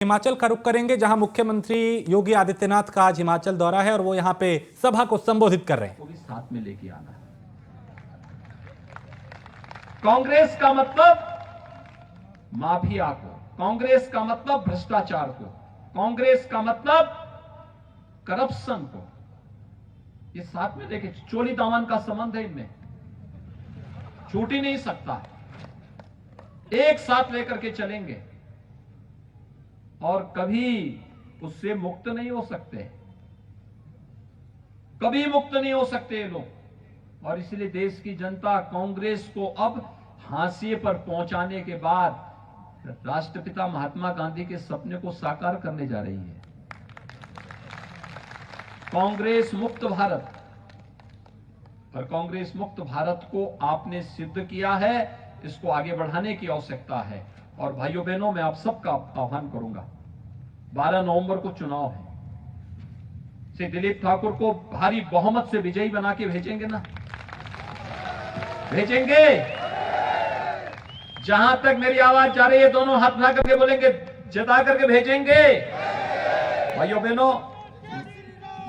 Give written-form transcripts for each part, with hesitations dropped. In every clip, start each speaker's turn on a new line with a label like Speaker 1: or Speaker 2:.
Speaker 1: हिमाचल का रुख करेंगे, जहां मुख्यमंत्री योगी आदित्यनाथ का आज हिमाचल दौरा है और वो यहां पे सभा को संबोधित कर रहे हैं।
Speaker 2: वो भी साथ में लेके आना है। कांग्रेस का मतलब माफिया को, कांग्रेस का मतलब भ्रष्टाचार को, कांग्रेस का मतलब करप्शन को, ये साथ में लेके चोली दामन का संबंध है, इनमें छूट ही नहीं सकता, एक साथ लेकर के चलेंगे और कभी उससे मुक्त नहीं हो सकते, कभी मुक्त नहीं हो सकते ये लोग। और इसलिए देश की जनता कांग्रेस को अब हाशिए पर पहुंचाने के बाद राष्ट्रपिता महात्मा गांधी के सपने को साकार करने जा रही है। कांग्रेस मुक्त भारत, और कांग्रेस मुक्त भारत को आपने सिद्ध किया है, इसको आगे बढ़ाने की आवश्यकता है। और भाइयों बहनों, मैं आप सबका आह्वान करूंगा, 12 नवंबर को चुनाव है, श्री दिलीप ठाकुर को भारी बहुमत से विजयी बना के भेजेंगे ना, भेजेंगे। जहां तक मेरी आवाज जा रही है, दोनों हाथ उठा करके बोलेंगे, जता करके भेजेंगे। भाइयों बहनों,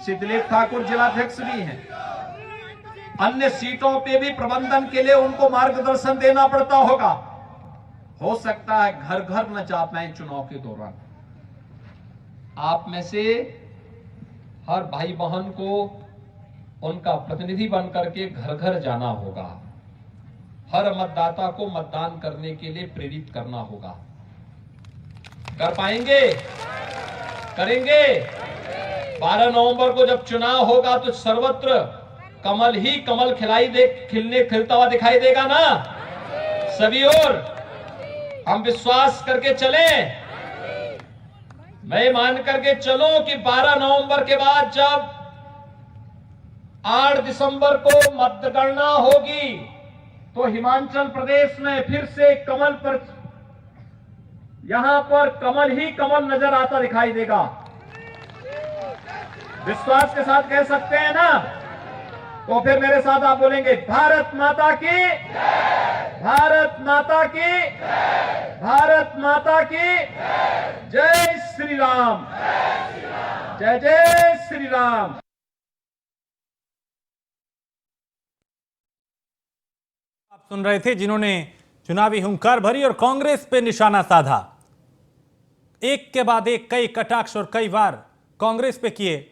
Speaker 2: श्री दिलीप ठाकुर जिलाध्यक्ष भी हैं, अन्य सीटों पे भी प्रबंधन के लिए उनको मार्गदर्शन देना पड़ता होगा। हो सकता है घर घर न जा पाए चुनाव के दौरान। आप में से हर भाई बहन को उनका प्रतिनिधि बनकर के घर घर जाना होगा, हर मतदाता को मतदान करने के लिए प्रेरित करना होगा। कर पाएंगे? करेंगे? 12 नवंबर को जब चुनाव होगा तो सर्वत्र कमल ही कमल खिलता हुआ दिखाई देगा ना, सभी ओर। हम विश्वास करके चलें, मैं मान करके चलूं कि 12 नवंबर के बाद जब 8 दिसंबर को मतगणना होगी तो हिमाचल प्रदेश में फिर से कमल पर, यहां पर कमल ही कमल नजर आता दिखाई देगा। विश्वास के साथ कह सकते हैं ना? तो फिर मेरे साथ आप बोलेंगे, भारत माता की, भारत माता की, भारत माता की जय श्री राम, जय जय श्री राम।
Speaker 1: आप सुन रहे थे जिन्होंने चुनावी हुंकार भरी और कांग्रेस पे निशाना साधा। एक के बाद एक कई कटाक्ष और कई वार कांग्रेस पे किए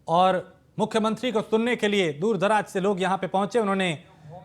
Speaker 1: और मुख्यमंत्री को सुनने के लिए दूर दराज से लोग यहां पे पहुंचे। उन्होंने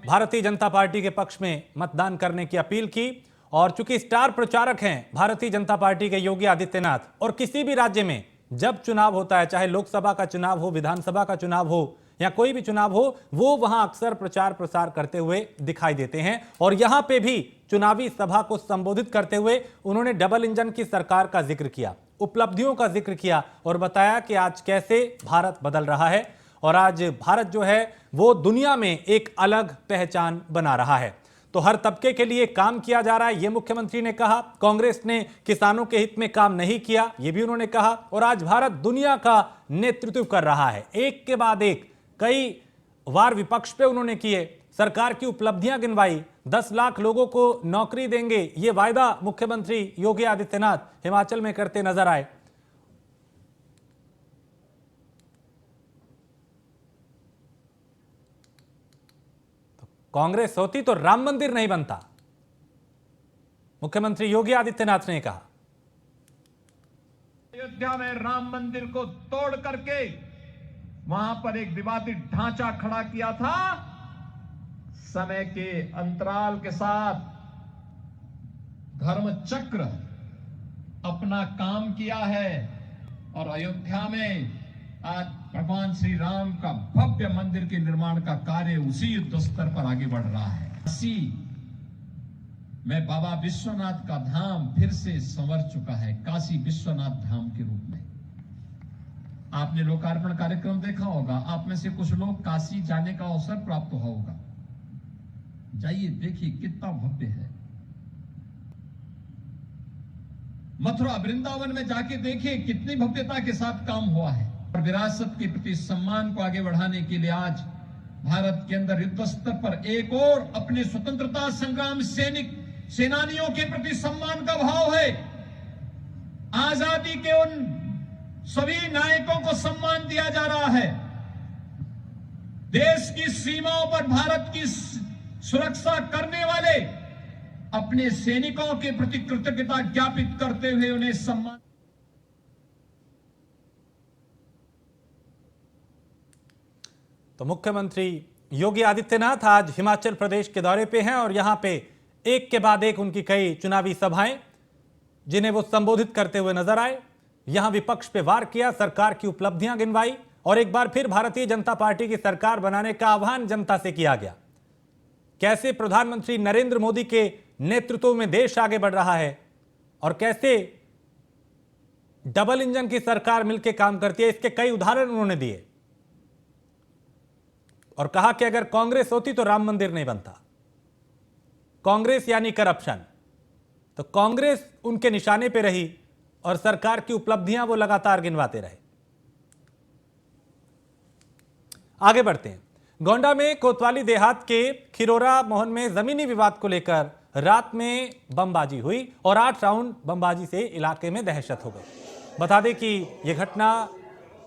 Speaker 1: भारतीय जनता पार्टी के पक्ष में मतदान करने की अपील की। और चूंकि स्टार प्रचारक हैं भारतीय जनता पार्टी के योगी आदित्यनाथ, और किसी भी राज्य में जब चुनाव होता है, चाहे लोकसभा का चुनाव हो, विधानसभा का चुनाव हो या कोई भी चुनाव हो, वो वहां अक्सर प्रचार प्रसार करते हुए दिखाई देते हैं। और यहां पे भी चुनावी सभा को संबोधित करते हुए उन्होंने डबल इंजन की सरकार का जिक्र किया, उपलब्धियों का जिक्र किया और बताया कि आज कैसे भारत बदल रहा है और आज भारत जो है वो दुनिया में एक अलग पहचान बना रहा है। तो हर तबके के लिए काम किया जा रहा है, ये मुख्यमंत्री ने कहा। कांग्रेस ने किसानों के हित में काम नहीं किया, ये भी उन्होंने कहा। और आज भारत दुनिया का नेतृत्व कर रहा है। एक के बाद एक कई वार विपक्ष पे उन्होंने किए, सरकार की उपलब्धियां गिनवाई, 10 लाख लोगों को नौकरी देंगे, ये वायदा मुख्यमंत्री योगी आदित्यनाथ हिमाचल में करते नजर आए। तो कांग्रेस होती तो राम मंदिर नहीं बनता, मुख्यमंत्री योगी आदित्यनाथ ने कहा।
Speaker 3: अयोध्या में राम मंदिर को तोड़ करके वहां पर एक विवादित ढांचा खड़ा किया था। समय के अंतराल के साथ धर्म चक्र अपना काम किया है और अयोध्या में आज भगवान श्री राम का भव्य मंदिर के निर्माण का कार्य उसी युद्ध स्तर पर आगे बढ़ रहा है। काशी में बाबा विश्वनाथ का धाम फिर से संवर चुका है, काशी विश्वनाथ धाम के रूप में। आपने लोकार्पण कार्यक्रम देखा होगा, आप में से कुछ लोग काशी जाने का अवसर प्राप्त होगा, जाइए देखिए कितना भव्य है। मथुरा वृंदावन में जाके देखिए कितनी भव्यता के साथ काम हुआ है। और विरासत के प्रति सम्मान को आगे बढ़ाने के लिए आज भारत के अंदर युद्ध स्तर पर एक और अपने स्वतंत्रता संग्राम सेनानियों के प्रति सम्मान का भाव है। आजादी के उन सभी नायकों को सम्मान दिया जा रहा है। देश की सीमाओं पर भारत की सुरक्षा करने वाले अपने सैनिकों के प्रति कृतज्ञता ज्ञापित करते हुए उन्हें सम्मान।
Speaker 1: तो मुख्यमंत्री योगी आदित्यनाथ आज हिमाचल प्रदेश के दौरे पे हैं और यहां पे एक के बाद एक उनकी कई चुनावी सभाएं जिन्हें वो संबोधित करते हुए नजर आए। यहां विपक्ष पे वार किया, सरकार की उपलब्धियां गिनवाई और एक बार फिर भारतीय जनता पार्टी की सरकार बनाने का आह्वान जनता से किया गया। कैसे प्रधानमंत्री नरेंद्र मोदी के नेतृत्व में देश आगे बढ़ रहा है और कैसे डबल इंजन की सरकार मिलकर काम करती है, इसके कई उदाहरण उन्होंने दिए और कहा कि अगर कांग्रेस होती तो राम मंदिर नहीं बनता। कांग्रेस यानी करप्शन, तो कांग्रेस उनके निशाने पे रही और सरकार की उपलब्धियां वो लगातार गिनवाते रहे। आगे बढ़ते हैं। गोंडा में कोतवाली देहात के खिरोरा मोहन में जमीनी विवाद को लेकर रात में बमबाजी हुई और 8 राउंड बमबाजी से इलाके में दहशत हो गई। बता दें कि यह घटना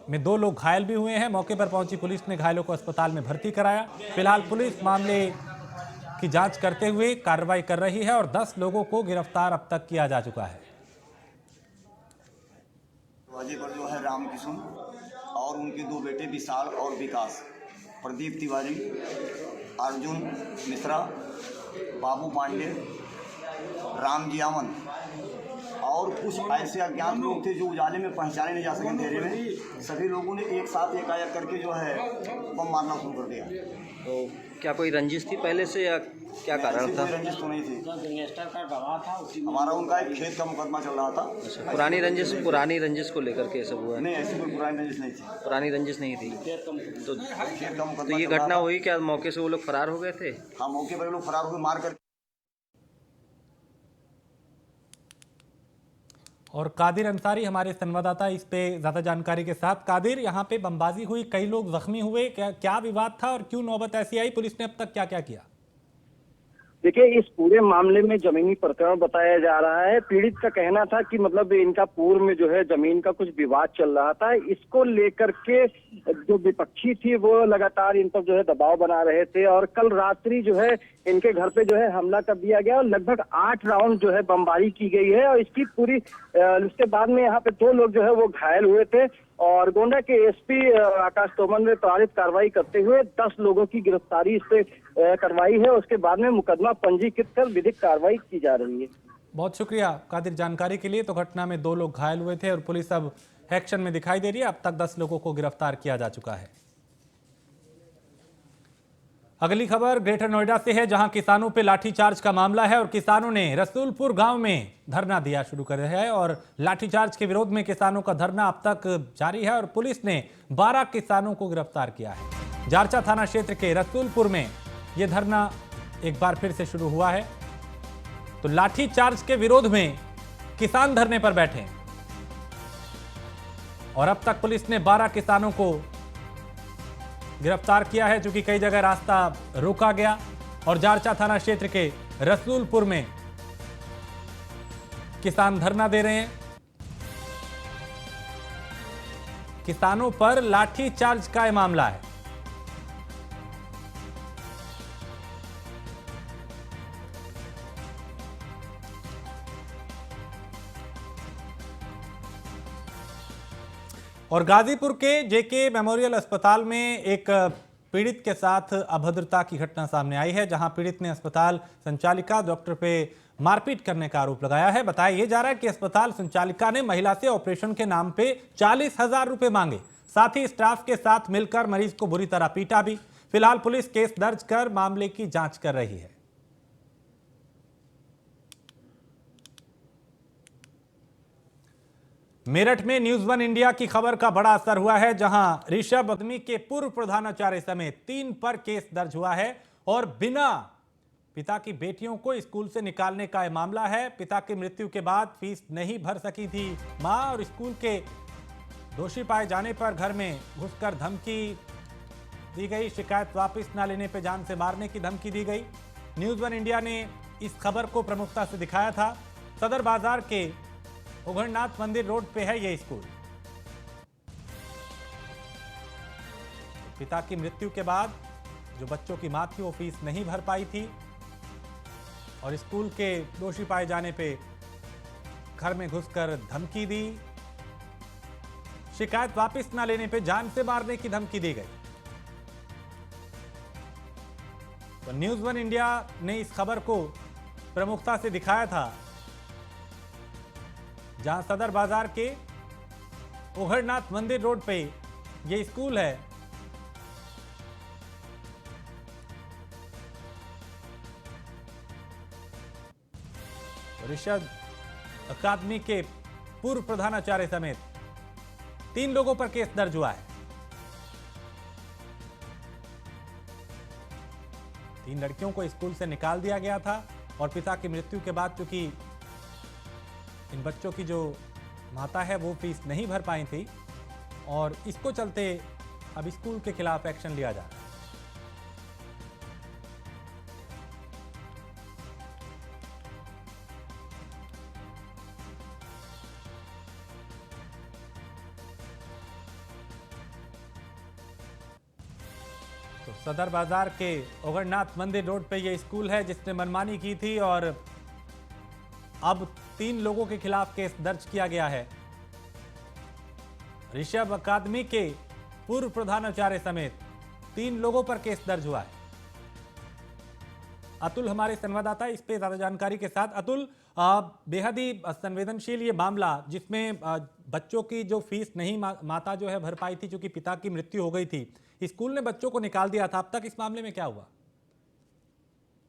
Speaker 1: में 2 लोग घायल भी हुए हैं। मौके पर पहुंची पुलिस ने घायलों को अस्पताल में भर्ती कराया। फिलहाल पुलिस मामले की जांच करते हुए कार्रवाई कर रही है और 10 लोगों को गिरफ्तार अब तक किया जा चुका है।
Speaker 4: पर जो है रामकिशन और उनके 2 बेटे विशाल और विकास, प्रदीप तिवारी, अर्जुन मिश्रा, बाबू पांडे, रामजी आमन और कुछ ऐसे अज्ञात लोग थे जो उजाले में पहचाने नहीं जा सके अंधेरे में। सभी लोगों ने एक साथ एकाएक करके जो है बम मारना शुरू कर दिया।
Speaker 5: तो क्या कोई रंजिश थी पहले से या क्या कारण था?
Speaker 4: कोई रंजिश तो नहीं थी। हमारा उनका एक खेत का मुकदमा चल रहा था।
Speaker 5: अच्छा, पुरानी रंजिश को लेकर के सब हुआ है?
Speaker 4: नहीं, ऐसी कोई पुरानी रंजिश नहीं थी।
Speaker 5: पुरानी रंजिश नहीं थी। तो
Speaker 4: खेत का मुकदमा
Speaker 5: तो ये घटना हुई क्या मौके से वो लोग फरार हो गए थे?
Speaker 4: हाँ, मौके पर लोग फरार हुए मार कर।
Speaker 1: और कादिर अंसारी हमारे संवाददाता इस पे ज्यादा जानकारी के साथ। कादिर, यहाँ पे बमबाजी हुई, कई लोग जख्मी हुए, क्या विवाद था और क्यों नौबत ऐसी आई? पुलिस ने अब तक क्या क्या किया?
Speaker 6: देखिए, इस पूरे मामले में जमीनी प्रकरण बताया जा रहा है। पीड़ित का कहना था कि मतलब इनका पूर्व में जो है जमीन का कुछ विवाद चल रहा था। इसको लेकर के जो विपक्षी थी वो लगातार इन पर जो है दबाव बना रहे थे और कल रात्रि जो है इनके घर पे जो है हमला कर दिया गया और लगभग 8 राउंड जो है बमबारी की गई है और इसकी पूरी उसके बाद में यहाँ पे 2 लोग जो है वो घायल हुए थे और गोंडा के एसपी आकाश तोमर ने त्वरित कार्रवाई करते हुए 10 लोगों की गिरफ्तारी इस पे करवाई है। उसके बाद में मुकदमा पंजीकृत कर विधिक कार्रवाई की जा रही है।
Speaker 1: बहुत शुक्रिया कादिर जानकारी के लिए। तो घटना में 2 लोग घायल हुए थे और पुलिस अब एक्शन में दिखाई दे रही है। अब तक 10 लोगों को गिरफ्तार किया जा चुका है। अगली खबर ग्रेटर नोएडा से है, जहां किसानों पे लाठीचार्ज का मामला है और किसानों ने रसूलपुर गांव में धरना दिया शुरू कर दिया है और लाठीचार्ज के विरोध में किसानों का धरना अब तक जारी है और पुलिस ने 12 किसानों को गिरफ्तार किया है। जारचा थाना क्षेत्र के रसूलपुर में यह धरना एक बार फिर से शुरू हुआ है। तो लाठीचार्ज के विरोध में किसान धरने पर बैठे और अब तक पुलिस ने 12 किसानों को गिरफ्तार किया है, चूंकि कई जगह रास्ता रोका गया और जारचा थाना क्षेत्र के रसूलपुर में किसान धरना दे रहे हैं। किसानों पर लाठीचार्ज का यह मामला है। और गाजीपुर के जेके मेमोरियल अस्पताल में एक पीड़ित के साथ अभद्रता की घटना सामने आई है, जहां पीड़ित ने अस्पताल संचालिका डॉक्टर पे मारपीट करने का आरोप लगाया है। बताया यह जा रहा है कि अस्पताल संचालिका ने महिला से ऑपरेशन के नाम पे 40,000 रुपए मांगे, साथ ही स्टाफ के साथ मिलकर मरीज को बुरी तरह पीटा भी। फिलहाल पुलिस केस दर्ज कर मामले की जांच कर रही है। मेरठ में न्यूज 1 इंडिया की खबर का बड़ा असर हुआ है, जहां ऋषभ अग्नि के पूर्व प्रधानाचार्य समेत 3 पर केस दर्ज हुआ है और बिना पिता की बेटियों को स्कूल से निकालने का यह मामला है। पिता की मृत्यु के बाद फीस नहीं भर सकी थी मां और स्कूल के दोषी पाए जाने पर घर में घुसकर धमकी दी गई। शिकायत वापस न लेने पर जान से मारने की धमकी दी गई। न्यूज 1 इंडिया ने इस खबर को प्रमुखता से दिखाया था। सदर बाजार के उघड़नाथ मंदिर रोड पे है ये स्कूल। पिता की मृत्यु के बाद जो बच्चों की मां थी वो फीस नहीं भर पाई थी और स्कूल के दोषी पाए जाने पे घर में घुसकर धमकी दी। शिकायत वापस न लेने पे जान से मारने की धमकी दी गई। तो न्यूज़ वन इंडिया ने इस खबर को प्रमुखता से दिखाया था, जहां सदर बाजार के उघड़नाथ मंदिर रोड पे ये स्कूल है। ऋषभ अकादमी के पूर्व प्रधानाचार्य समेत 3 लोगों पर केस दर्ज हुआ है। 3 लड़कियों को स्कूल से निकाल दिया गया था और पिता की मृत्यु के बाद चूंकि इन बच्चों की जो माता है वो फीस नहीं भर पाई थी और इसको चलते अब स्कूल के खिलाफ एक्शन लिया जा रहा है। तो सदर बाजार के उघड़नाथ मंदिर रोड पे ये स्कूल है जिसने मनमानी की थी और अब 3 लोगों के खिलाफ केस दर्ज किया गया है। ऋषभ अकादमी के पूर्व प्रधानाचार्य समेत 3 लोगों पर केस दर्ज हुआ है। अतुल हमारे संवाददाता इस पे ज्यादा जानकारी के साथ। अतुल, बेहद ही संवेदनशील ये मामला जिसमें बच्चों की जो फीस नहीं माता जो है भर पाई थी, चूंकि पिता की मृत्यु हो गई थी, स्कूल ने बच्चों को निकाल दिया था। अब तक इस मामले में क्या हुआ?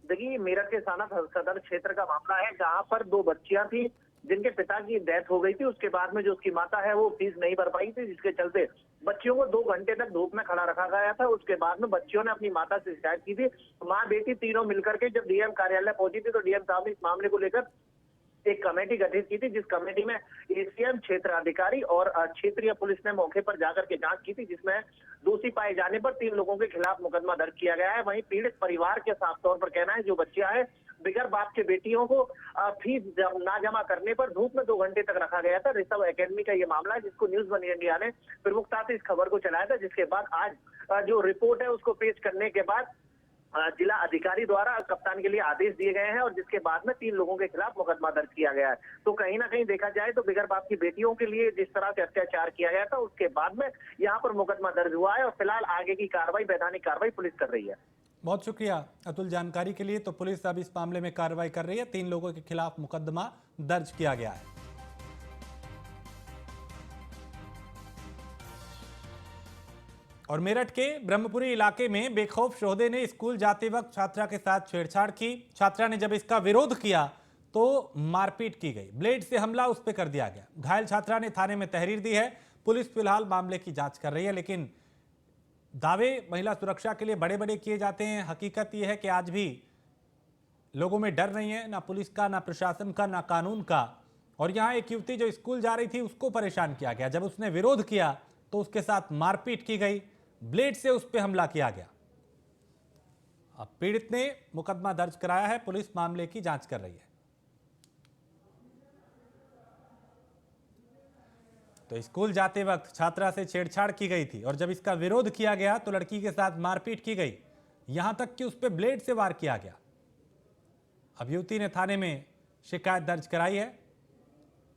Speaker 6: देखिए, मेरठ के साना सदर क्षेत्र का मामला है, जहां पर 2 बच्चियां थी जिनके पिता की डेथ हो गई थी। उसके बाद में जो उसकी माता है वो फीस नहीं भर पाई थी, जिसके चलते बच्चियों को 2 घंटे तक धूप में खड़ा रखा गया था। उसके बाद में बच्चियों ने अपनी माता से शिकायत की थी। माँ बेटी तीनों मिलकर के जब डीएम कार्यालय पहुंची थी तो डीएम साहब ने इस मामले को लेकर एक कमेटी गठित की थी, जिस कमेटी में एसीएम, क्षेत्र अधिकारी और क्षेत्रीय पुलिस ने मौके पर जाकर के जांच की थी, जिसमें दोषी पाए जाने पर 3 लोगों के खिलाफ मुकदमा दर्ज किया गया है। वहीं पीड़ित परिवार के साफ तौर पर कहना है जो बच्चियां हैं बिगर बाप के बेटियों को फीस ना जमा करने पर धूप में 2 घंटे तक रखा गया था। ऋषभ एकेडमी का ये मामला है जिसको न्यूज़ वन इंडिया ने प्रमुखता से इस खबर को चलाया था, जिसके बाद आज जो रिपोर्ट है उसको पेश करने के बाद जिला अधिकारी द्वारा कप्तान के लिए आदेश दिए गए हैं और जिसके बाद में 3 लोगों के खिलाफ मुकदमा दर्ज किया गया है। तो कहीं ना कहीं देखा जाए तो बिगर बाप की बेटियों के लिए जिस तरह से अत्याचार किया गया था उसके बाद में यहाँ पर मुकदमा दर्ज हुआ है और फिलहाल आगे की कार्रवाई, वैधानिक कार्रवाई पुलिस कर रही है।
Speaker 1: बहुत शुक्रिया अतुल जानकारी के लिए। तो पुलिस अब इस मामले में कार्रवाई कर रही है। 3 लोगों के खिलाफ मुकदमा दर्ज किया गया है। और मेरठ के ब्रह्मपुरी इलाके में बेखौफ शोहदे ने स्कूल जाते वक्त छात्रा के साथ छेड़छाड़ की। छात्रा ने जब इसका विरोध किया तो मारपीट की गई, ब्लेड से हमला उस पर कर दिया गया। घायल छात्रा ने थाने में तहरीर दी है। पुलिस फिलहाल मामले की जांच कर रही है, लेकिन दावे महिला सुरक्षा के लिए बड़े बड़े किए जाते हैं। हकीकत यह है कि आज भी लोगों में डर नहीं है, ना पुलिस का, ना प्रशासन का, ना कानून का। और यहाँ एक युवती जो स्कूल जा रही थी उसको परेशान किया गया। जब उसने विरोध किया तो उसके साथ मारपीट की गई, ब्लेड से उस पर हमला किया गया। अब पीड़ित ने मुकदमा दर्ज कराया है, पुलिस मामले की जांच कर रही है। तो स्कूल जाते वक्त छात्रा से छेड़छाड़ की गई थी और जब इसका विरोध किया गया तो लड़की के साथ मारपीट की गई, यहां तक कि उस पर ब्लेड से वार किया गया। अब युवती ने थाने में शिकायत दर्ज कराई है,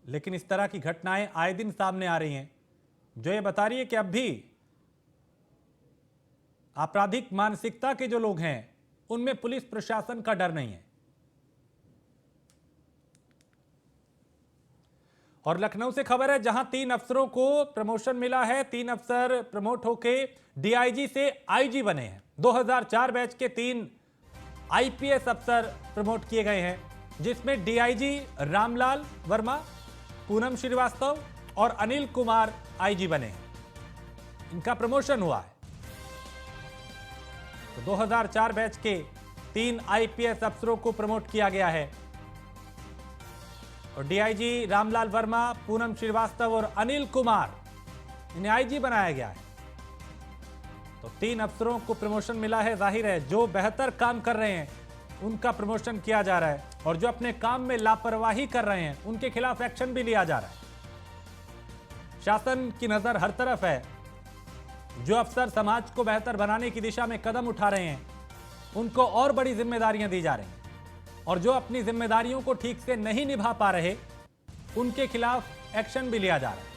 Speaker 1: लेकिन इस तरह की घटनाएं आए दिन सामने आ रही हैं, जो ये बता रही है कि अब भी आपराधिक मानसिकता के जो लोग हैं उनमें पुलिस प्रशासन का डर नहीं है। और लखनऊ से खबर है, जहां 3 अफसरों को प्रमोशन मिला है। 3 अफसर प्रमोट होके डीआईजी से आईजी बने हैं। 2004 बैच के 3 आईपीएस अफसर प्रमोट किए गए हैं, जिसमें डीआईजी रामलाल वर्मा, पूनम श्रीवास्तव और अनिल कुमार आईजी बने हैं। इनका प्रमोशन हुआ है। तो 2004 बैच के 3 आईपीएस अफसरों को प्रमोट किया गया है और डीआईजी रामलाल वर्मा, पूनम श्रीवास्तव और अनिल कुमार, इन्हें आईजी बनाया गया है। तो 3 अफसरों को प्रमोशन मिला है। जाहिर है जो बेहतर काम कर रहे हैं उनका प्रमोशन किया जा रहा है। और जो अपने काम में लापरवाही कर रहे हैं उनके खिलाफ एक्शन भी लिया जा रहा है। शासन की नजर हर तरफ है। जो अफसर समाज को बेहतर बनाने की दिशा में कदम उठा रहे हैं उनको और बड़ी जिम्मेदारियां दी जा रही हैं, और जो अपनी जिम्मेदारियों को ठीक से नहीं निभा पा रहे उनके खिलाफ एक्शन भी लिया जा रहा है।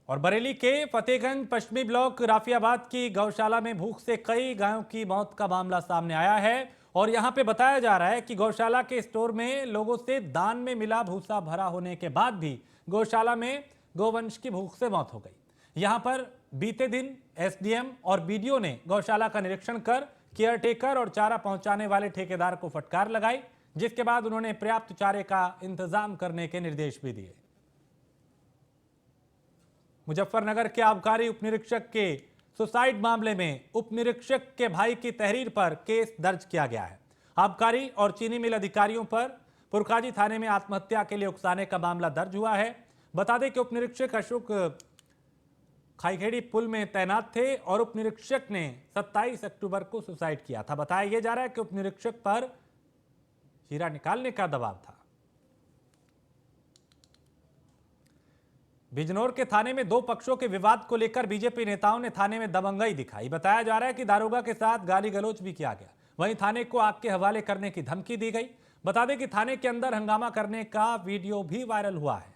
Speaker 1: और बरेली के फतेहगंज पश्चिमी ब्लॉक राफियाबाद की गौशाला में भूख से कई गायों की मौत का मामला सामने आया है, और यहां पे बताया जा रहा है कि गौशाला के स्टोर में लोगों से दान में मिला भूसा भरा होने के बाद भी गौशाला में गोवंश की भूख से मौत हो गई। यहां पर बीते दिन एसडीएम और बीडीओ ने गौशाला का निरीक्षण कर केयरटेकर और चारा पहुंचाने वाले ठेकेदार को फटकार लगाई, जिसके बाद उन्होंने पर्याप्त चारे का इंतजाम करने के निर्देश भी दिए। मुजफ्फरनगर के आबकारी उपनिरीक्षक के सुसाइड मामले में उपनिरीक्षक के भाई की तहरीर पर केस दर्ज किया गया है। आबकारी और चीनी मिल अधिकारियों पर पुरकाजी थाने में आत्महत्या के लिए उकसाने का मामला दर्ज हुआ है। बता दें कि उपनिरीक्षक अशोक खाईखेड़ी पुल में तैनात थे और उपनिरीक्षक ने 27 अक्टूबर को सुसाइड किया था। बताया यह जा रहा है कि उपनिरीक्षक पर हीरा निकालने का दबाव था। बिजनौर के थाने में दो पक्षों के विवाद को लेकर बीजेपी नेताओं ने थाने में दबंगई दिखाई। बताया जा रहा है कि दारोगा के साथ गाली गलौज भी किया गया। वहीं थाने को आग के हवाले करने की धमकी दी गई। बता दें कि थाने के अंदर हंगामा करने का वीडियो भी वायरल हुआ है।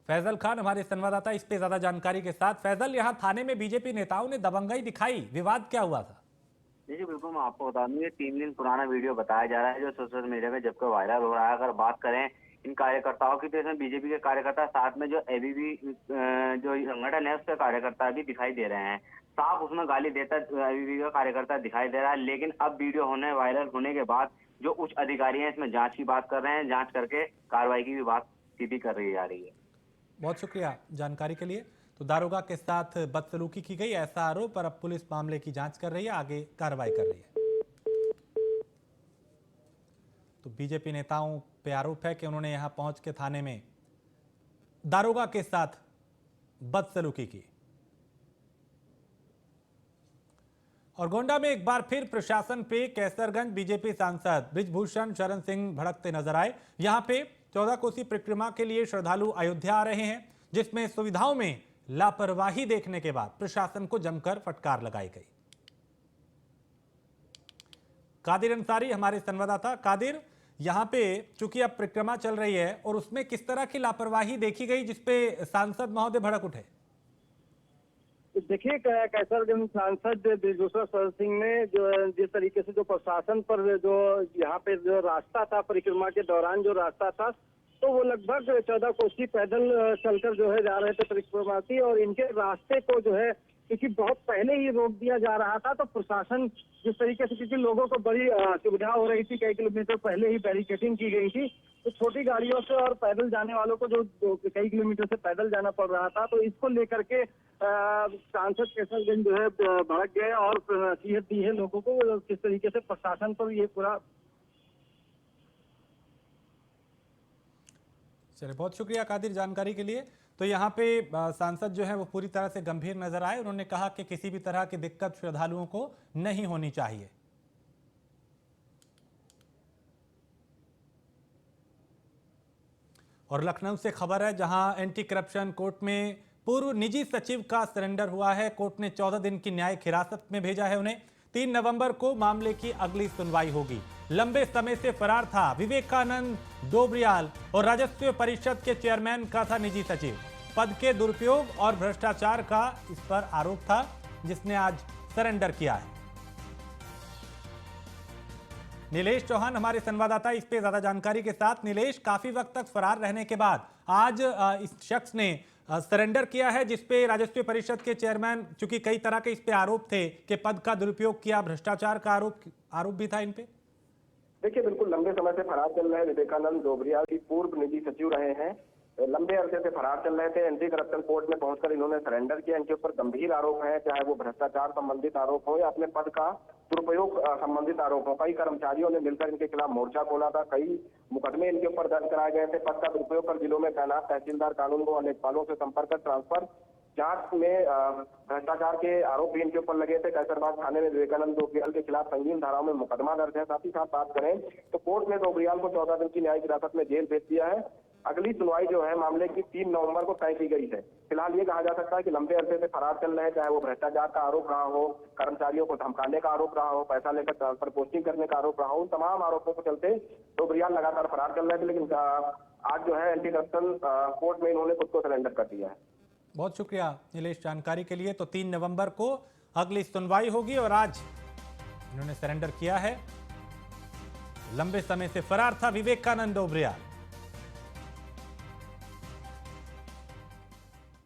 Speaker 1: फैजल खान हमारे संवाददाता इस पे ज्यादा जानकारी के साथ। फैजल, यहां थाने में बीजेपी नेताओं ने दबंगई दिखाई, विवाद क्या हुआ था?
Speaker 7: देखिए बिल्कुल, मैं आपको बता दूं, ये 3 दिन पुराना वीडियो बताया जा रहा है जो सोशल मीडिया में जबकि वायरल हो रहा है। अगर बात करें इन कार्यकर्ताओं की तो इसमें बीजेपी के कार्यकर्ता, साथ में जो एबीवी जो संगठन है उसके कार्यकर्ता भी दिखाई दे रहे हैं। साफ उसमें गाली देता एबीवी का कार्यकर्ता दिखाई दे रहा है। लेकिन अब वीडियो वायरल होने के बाद जो उच्च अधिकारी हैं इसमें जांच की बात कर रहे हैं, जांच करके कार्रवाई की भी बात सीधी कर रही जा रही है।
Speaker 1: बहुत शुक्रिया जानकारी के लिए। तो दारोगा के साथ बदसलूकी की गई ऐसा आरोप पर अब पुलिस मामले की जांच कर रही है, आगे कार्रवाई कर रही है। तो बीजेपी नेताओं पे आरोप है कि उन्होंने यहां पहुंच के थाने में दारोगा के साथ बदसलूकी की। और गोंडा में एक बार फिर प्रशासन पे कैसरगंज बीजेपी सांसद बृजभूषण शरण सिंह भड़कते नजर आए। यहां पे 14 कोसी परिक्रमा के लिए श्रद्धालु अयोध्या आ रहे हैं, जिसमें सुविधाओं में लापरवाही देखने के बाद प्रशासन को जमकर फटकार लगाई गई। कादिर अंसारी हमारे संवाददाता। कादिर, यहां पे चूंकि अब परिक्रमा चल रही है और उसमें किस तरह की लापरवाही देखी गई जिसपे सांसद महोदय भड़क उठे?
Speaker 6: देखिए, कैसरगंज सांसद बृजभूषण शरण सिंह ने जो जिस तरीके से जो प्रशासन पर जो यहाँ पे जो रास्ता था, परिक्रमा के दौरान जो रास्ता था, तो वो लगभग 14 कोसी पैदल चलकर जो है जा रहे थे परिक्रमार्थी, और इनके रास्ते को जो है क्योंकि बहुत पहले ही रोक दिया जा रहा था, तो प्रशासन जिस तरीके से, क्योंकि लोगों को बड़ी सुविधा हो रही थी, कई किलोमीटर पहले ही बैरिकेडिंग की गई थी, तो छोटी गाड़ियों से और पैदल जाने वालों को जो कई किलोमीटर से पैदल जाना पड़ रहा था, तो इसको लेकर के सांसद कैसरगंज जो है भड़क गए और नसीहत दी है लोगों को किस तरीके से प्रशासन पर ये पूरा।
Speaker 1: चलिए, बहुत शुक्रिया कादिर जानकारी के लिए। तो यहाँ पे सांसद जो है वो पूरी तरह से गंभीर नजर आए। उन्होंने कहा कि किसी भी तरह की दिक्कत श्रद्धालुओं को नहीं होनी चाहिए। और लखनऊ से खबर है, जहां एंटी करप्शन कोर्ट में पूर्व निजी सचिव का सरेंडर हुआ है। कोर्ट ने 14 दिन की न्यायिक हिरासत में भेजा है उन्हें। 3 नवंबर को मामले की अगली सुनवाई होगी। लंबे समय से फरार था विवेकानंद डोबरियाल और राजस्व परिषद के चेयरमैन का था निजी सचिव। पद के दुरुपयोग और भ्रष्टाचार का इस पर आरोप था, जिसने आज सरेंडर किया है। नीलेश चौहान हमारे संवाददाता इस पे ज्यादा जानकारी के साथ। नीलेश, काफी वक्त तक फरार रहने के बाद आज इस शख्स ने सरेंडर किया है, जिसपे राजस्व परिषद के चेयरमैन, चूंकि कई तरह के इस पे आरोप थे कि पद का दुरुपयोग किया, भ्रष्टाचार का आरोप भी था इन पे।
Speaker 8: देखिए, बिल्कुल लंबे समय से फरार चल रहे विवेकानंद डोबरियाल की पूर्व निजी सचिव रहे हैं। लंबे अरसे से फरार चल रहे थे। एंटी करप्शन कोर्ट में पहुंचकर इन्होंने सरेंडर किया। इनके ऊपर गंभीर आरोप है, चाहे वो भ्रष्टाचार संबंधित आरोप हो या अपने पद का दुरुपयोग संबंधित आरोप हो। कई कर्मचारियों ने मिलकर इनके खिलाफ मोर्चा खोला था। कई मुकदमे इनके ऊपर दर्ज कराए गए थे। पद का दुरुपयोग कर जिलों में तैनात तहसीलदार कानून को लेखपालों से संपर्क कर ट्रांसफर जांच में भ्रष्टाचार के आरोप भी इनके ऊपर लगे थे। कैसरबाग थाने में विवेकानंद डोबरियाल के खिलाफ संगीन धाराओं में मुकदमा दर्ज है। साथ ही साथ बात करें तो कोर्ट ने डोबरियाल को 14 दिन की न्यायिक हिरासत में जेल भेज दिया है। अगली सुनवाई जो है मामले की 3 नवंबर को तय की गई है। फिलहाल ये कहा जा सकता है कि लंबे अरसे से फरार चल रहे हैं, चाहे वो भ्रष्टाचार का आरोप रहा हो, कर्मचारियों को धमकाने का आरोप रहा हो, पैसा लेकर ट्रांसफर पोस्टिंग करने का आरोप रहा हो, उन तमाम आरोपों के चलते डोबरियाल लगातार फरार चल रहे थे। लेकिन आज जो है एंटी करप्शन कोर्ट में इन्होंने खुद को सरेंडर कर दिया है।
Speaker 1: बहुत शुक्रिया नीलेश जानकारी के लिए। तो 3 नवंबर को अगली सुनवाई होगी और आज इन्होंने सरेंडर किया है। लंबे समय से फरार था विवेकानंद डोबरियाल।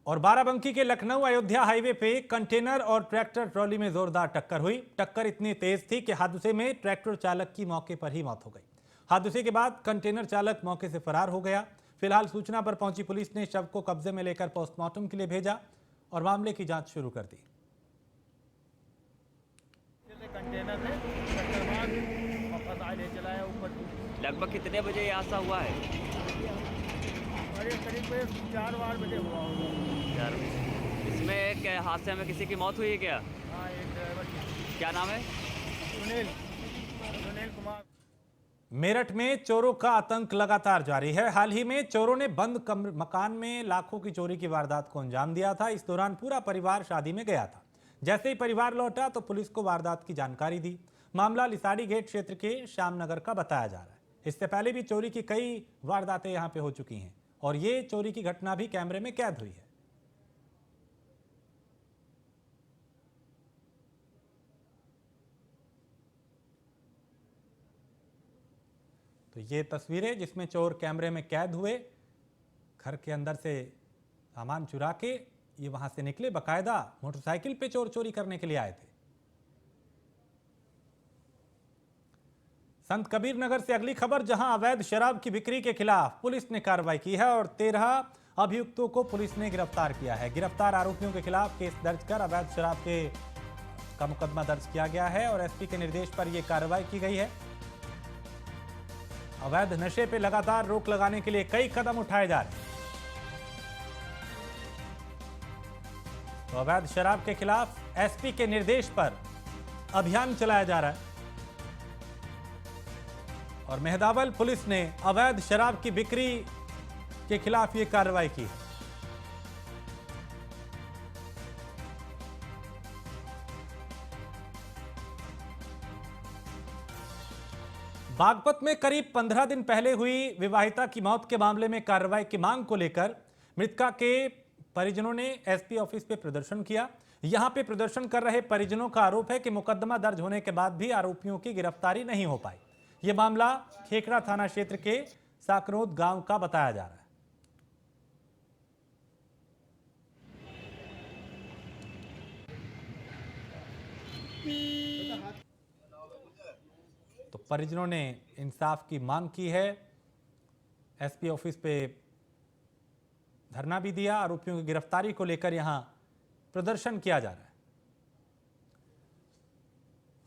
Speaker 1: और बाराबंकी के लखनऊ अयोध्या हाईवे पे कंटेनर और ट्रैक्टर ट्रॉली में जोरदार टक्कर हुई। टक्कर इतनी तेज थी कि हादसे में ट्रैक्टर चालक की मौके पर ही मौत हो गई। हादसे के बाद कंटेनर चालक मौके से फरार हो गया। फिलहाल सूचना पर पहुंची पुलिस ने शव को कब्जे में लेकर पोस्टमार्टम के लिए भेजा और मामले की जांच शुरू कर दी।
Speaker 9: कंटेनर में टक्कर मार वापस आ ले चलाया ऊपर।
Speaker 10: लगभग कितने बजे ये हादसा हुआ है?
Speaker 9: अरे करीब 4 बजे हुआ होगा।
Speaker 10: 4 बजे। इसमें क्या हादसे में किसी की मौत हुई है क्या?
Speaker 9: हाँ, एक ड्राइवर की।
Speaker 10: क्या नाम है?
Speaker 9: सुनील कुमार।
Speaker 1: मेरठ में चोरों का आतंक लगातार जारी है। हाल ही में चोरों ने बंद मकान में लाखों की चोरी की वारदात को अंजाम दिया था। इस दौरान पूरा परिवार शादी में गया था। जैसे ही परिवार लौटा तो पुलिस को वारदात की जानकारी दी। मामला लिसाड़ी गेट क्षेत्र के श्यामनगर का बताया जा रहा है। इससे पहले भी चोरी की कई वारदातें यहां पे हो चुकी हैं और ये चोरी की घटना भी कैमरे में कैद हुई है। तो ये तस्वीरें जिसमें चोर कैमरे में कैद हुए, घर के अंदर से सामान चुरा के ये वहां से निकले। बकायदा मोटरसाइकिल पे चोर चोरी करने के लिए आए थे। संत कबीर नगर से अगली खबर, जहां अवैध शराब की बिक्री के खिलाफ पुलिस ने कार्रवाई की है और 13 अभियुक्तों को पुलिस ने गिरफ्तार किया है। गिरफ्तार आरोपियों के खिलाफ केस दर्ज कर अवैध शराब का मुकदमा दर्ज किया गया है और एसपी के निर्देश पर यह कार्रवाई की गई है। अवैध नशे पे लगातार रोक लगाने के लिए कई कदम उठाए जा रहे हैं। तो अवैध शराब के खिलाफ एसपी के निर्देश पर अभियान चलाया जा रहा है और मेहदावल पुलिस ने अवैध शराब की बिक्री के खिलाफ यह कार्रवाई की है। बागपत में करीब 15 दिन पहले हुई विवाहिता की मौत के मामले में कार्रवाई की मांग को लेकर मृतका के परिजनों ने एसपी ऑफिस पे प्रदर्शन किया। यहां पे प्रदर्शन कर रहे परिजनों का आरोप है कि मुकदमा दर्ज होने के बाद भी आरोपियों की गिरफ्तारी नहीं हो पाई। यह मामला खेकड़ा थाना क्षेत्र के साकरोद गांव का बताया जा रहा है। तो परिजनों ने इंसाफ की मांग की है। एसपी ऑफिस पे धरना भी दिया। आरोपियों की गिरफ्तारी को लेकर यहां प्रदर्शन किया जा रहा है।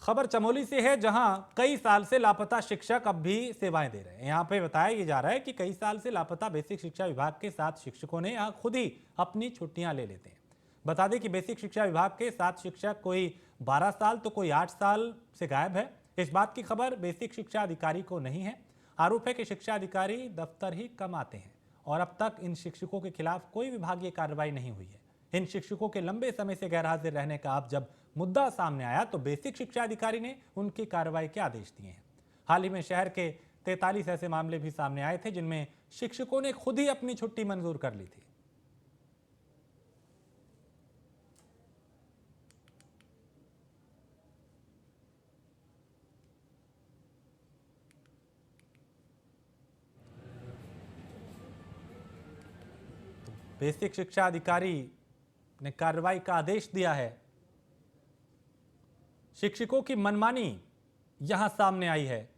Speaker 1: खबर चमोली से है, जहां कई साल से लापता शिक्षक अब भी सेवाएं दे रहे हैं। यहां पे बताया जा रहा है कि कई साल से लापता बेसिक शिक्षा विभाग के 7 शिक्षकों ने यहां खुद ही अपनी छुट्टियां ले लेते हैं। बता दें कि बेसिक शिक्षा विभाग के 7 शिक्षक कोई 12 साल तो कोई 8 साल से गायब है। इस बात की खबर बेसिक शिक्षा अधिकारी को नहीं है। आरोप है कि शिक्षा अधिकारी दफ्तर ही कम आते हैं और अब तक इन शिक्षकों के खिलाफ कोई विभागीय कार्रवाई नहीं हुई है। इन शिक्षकों के लंबे समय से गैरहाजिर रहने का अब जब मुद्दा सामने आया तो बेसिक शिक्षा अधिकारी ने उनकी कार्रवाई के आदेश दिए हैं। हाल ही में शहर के 43 ऐसे मामले भी सामने आए थे जिनमें शिक्षकों ने खुद ही अपनी छुट्टी मंजूर कर ली थी। बेसिक शिक्षा अधिकारी ने कार्रवाई का आदेश दिया है। शिक्षकों की मनमानी यहां सामने आई है।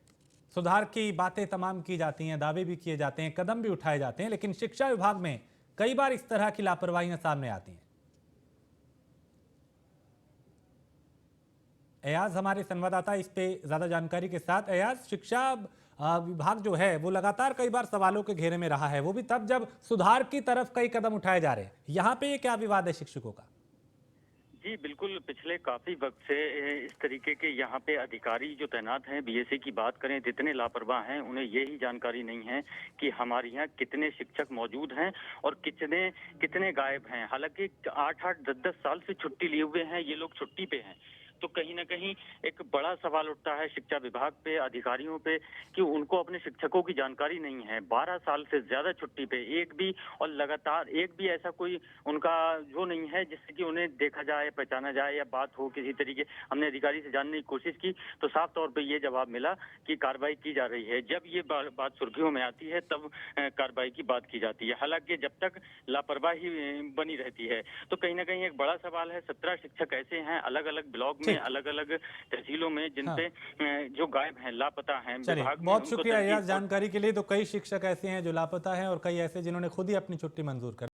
Speaker 1: सुधार की बातें तमाम की जाती हैं, दावे भी किए जाते हैं, कदम भी उठाए जाते हैं, लेकिन शिक्षा विभाग में कई बार इस तरह की लापरवाहियां सामने आती हैं। अयाज हमारे संवाददाता इस पे ज्यादा जानकारी के साथ। अयाज, शिक्षा विभाग जो है वो लगातार कई बार सवालों के घेरे में रहा है, वो भी तब जब सुधार की तरफ कई कदम उठाए जा रहे हैं। यहाँ पे ये क्या विवाद है शिक्षकों का?
Speaker 11: जी बिल्कुल, पिछले काफी वक्त से इस तरीके के यहाँ पे अधिकारी जो तैनात हैं, बीएसए की बात करें, जितने लापरवाह हैं, उन्हें यही जानकारी नहीं है कि हमारे यहाँ कितने शिक्षक मौजूद हैं और कितने कितने गायब हैं। हालांकि 8-8, 10-10 साल से छुट्टी लिए हुए हैं ये लोग, छुट्टी पे हैं। तो कहीं ना कहीं एक बड़ा सवाल उठता है शिक्षा विभाग पे, अधिकारियों पे, कि उनको अपने शिक्षकों की जानकारी नहीं है। 12 साल से ज्यादा छुट्टी पे, एक भी और लगातार एक भी ऐसा कोई उनका जो नहीं है जिससे कि उन्हें देखा जाए, पहचाना जाए या बात हो किसी तरीके। हमने अधिकारी से जानने की कोशिश की तो साफ तौर पे ये जवाब मिला कि कार्रवाई की जा रही है। जब ये बात सुर्खियों में आती है तब कार्रवाई की बात की जाती है। हालांकि जब तक लापरवाही बनी रहती है तो कहीं ना कहीं एक बड़ा सवाल है। 17 शिक्षक ऐसे हैं अलग अलग ब्लॉक में, अलग अलग तहसीलों में, जिनपे जो गायब हैं, लापता हैं।
Speaker 1: चलिए, बहुत शुक्रिया यार जानकारी के लिए। तो कई शिक्षक ऐसे हैं जो लापता हैं और कई ऐसे जिन्होंने खुद ही अपनी छुट्टी मंजूर कर